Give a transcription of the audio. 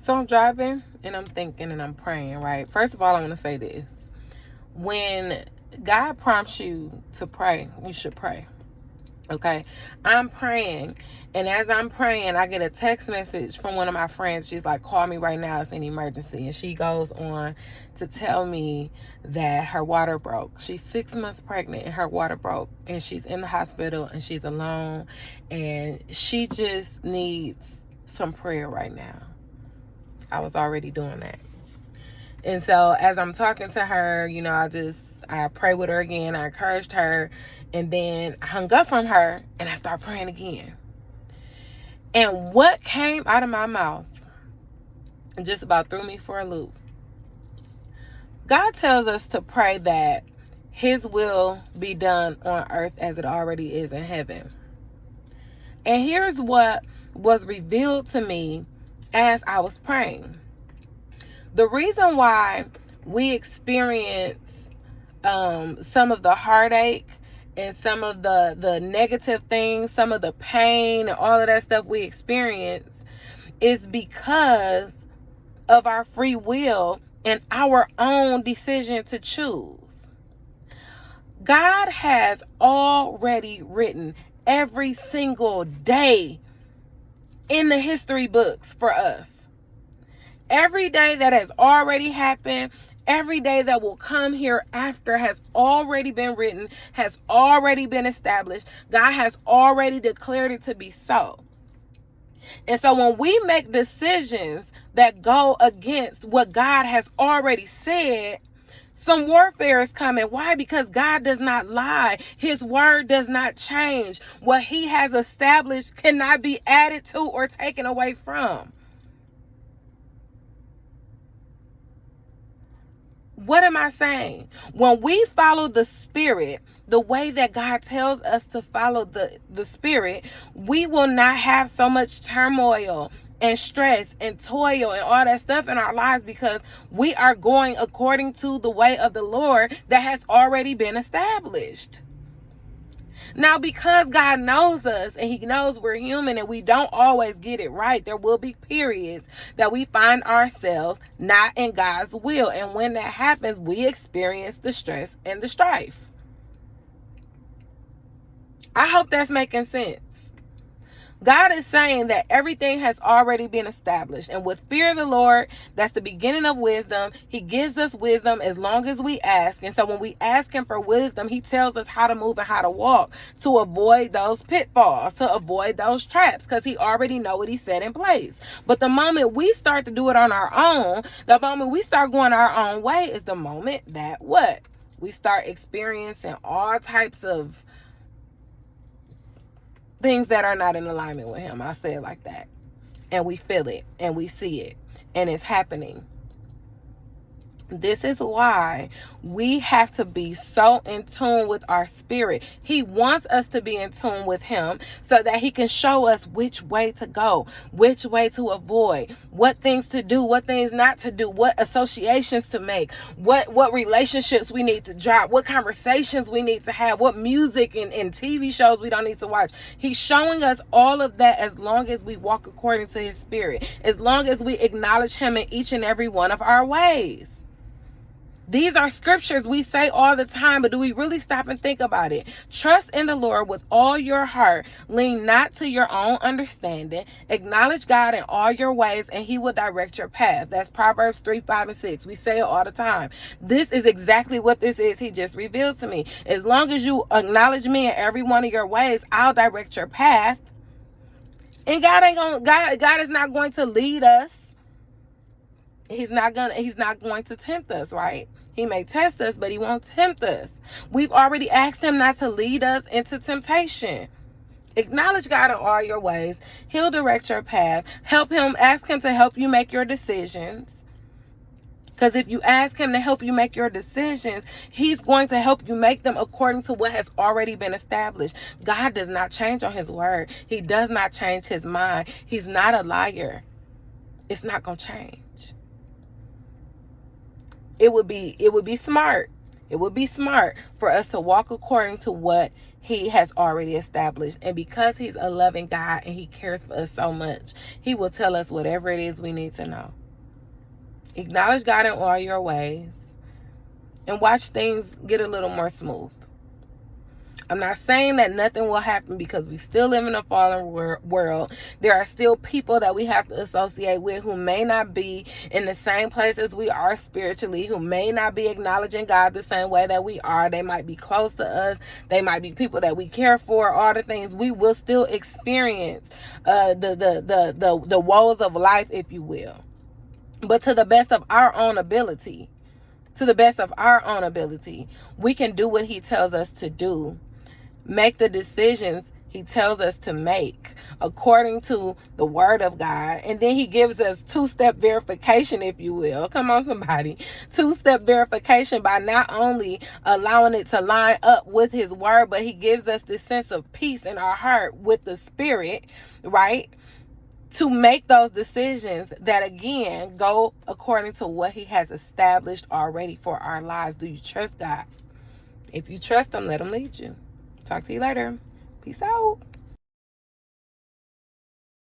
So I'm driving and I'm thinking and I'm praying, right? First of all, I want to say this. When God prompts you to pray, you should pray. Okay, I'm praying, and as I'm praying, I get a text message from one of my friends. She's like, call me right now, it's an emergency. And she goes on to tell me that her water broke. She's 6 months pregnant and her water broke, and she's in the hospital and she's alone, and she just needs some prayer right now. I was already doing that. And so as I'm talking to her, I pray with her again. I encouraged her, and then I hung up from her and I start praying again. And what came out of my mouth just about threw me for a loop. God tells us to pray that his will be done on earth as it already is in heaven. And here's what was revealed to me as I was praying. The reason why we experience some of the heartache and some of the negative things, some of the pain and all of that stuff we experience is because of our free will and our own decision to choose. God has already written every single day in the history books for us. Every day that has already happened, every day that will come hereafter has already been written, has already been established. God has already declared it to be so. And so when we make decisions that go against what God has already said, some warfare is coming. Why? Because God does not lie. His word does not change. What he has established cannot be added to or taken away from. What am I saying? When we follow the Spirit, the way that God tells us to follow the Spirit, we will not have so much turmoil and stress and toil and all that stuff in our lives because we are going according to the way of the Lord that has already been established. Now, because God knows us and he knows we're human and we don't always get it right, there will be periods that we find ourselves not in God's will. And when that happens, we experience the stress and the strife. I hope that's making sense. God is saying that everything has already been established. And with fear of the Lord, that's the beginning of wisdom. He gives us wisdom as long as we ask. And so when we ask him for wisdom, he tells us how to move and how to walk to avoid those pitfalls, to avoid those traps, because he already knows what he set in place. But the moment we start to do it on our own, the moment we start going our own way is the moment that what? We start experiencing all types of things that are not in alignment with him. I say it like that. And we feel it and we see it and it's happening. This is why we have to be so in tune with our spirit. He wants us to be in tune with him so that he can show us which way to go, which way to avoid, what things to do, what things not to do, what associations to make, what relationships we need to drop, what conversations we need to have, what music and TV shows we don't need to watch. He's showing us all of that as long as we walk according to his spirit, as long as we acknowledge him in each and every one of our ways. These are scriptures we say all the time, but do we really stop and think about it? Trust in the Lord with all your heart. Lean not to your own understanding. Acknowledge God in all your ways, and he will direct your path. That's Proverbs 3, 5, and 6. We say it all the time. This is exactly what this is. He just revealed to me. As long as you acknowledge me in every one of your ways, I'll direct your path. And God is not going to lead us. He's not going to tempt us, right? He may test us, but he won't tempt us. We've already asked him not to lead us into temptation. Acknowledge God in all your ways. He'll direct your path. Ask him to help you make your decisions. Because if you ask him to help you make your decisions, he's going to help you make them according to what has already been established. God does not change on his word. He does not change his mind. He's not a liar. It's not going to change. It would be smart It would be smart for us to walk according to what he has already established. And because he's a loving God and he cares for us so much, he will tell us whatever it is we need to know. Acknowledge God in all your ways and watch things get a little more smooth. I'm not saying that nothing will happen, because we still live in a fallen world. There are still people that we have to associate with who may not be in the same place as we are spiritually, who may not be acknowledging God the same way that we are. They might be close to us. They might be people that we care for. All the things we will still experience, the woes of life, if you will. But to the best of our own ability, we can do what he tells us to do. Make the decisions he tells us to make according to the word of God. And then he gives us two-step verification, if you will. Come on, somebody. Two-step verification by not only allowing it to line up with his word, but he gives us this sense of peace in our heart with the Spirit, right? To make those decisions that, again, go according to what he has established already for our lives. Do you trust God? If you trust him, let him lead you. Talk to you later. Peace out.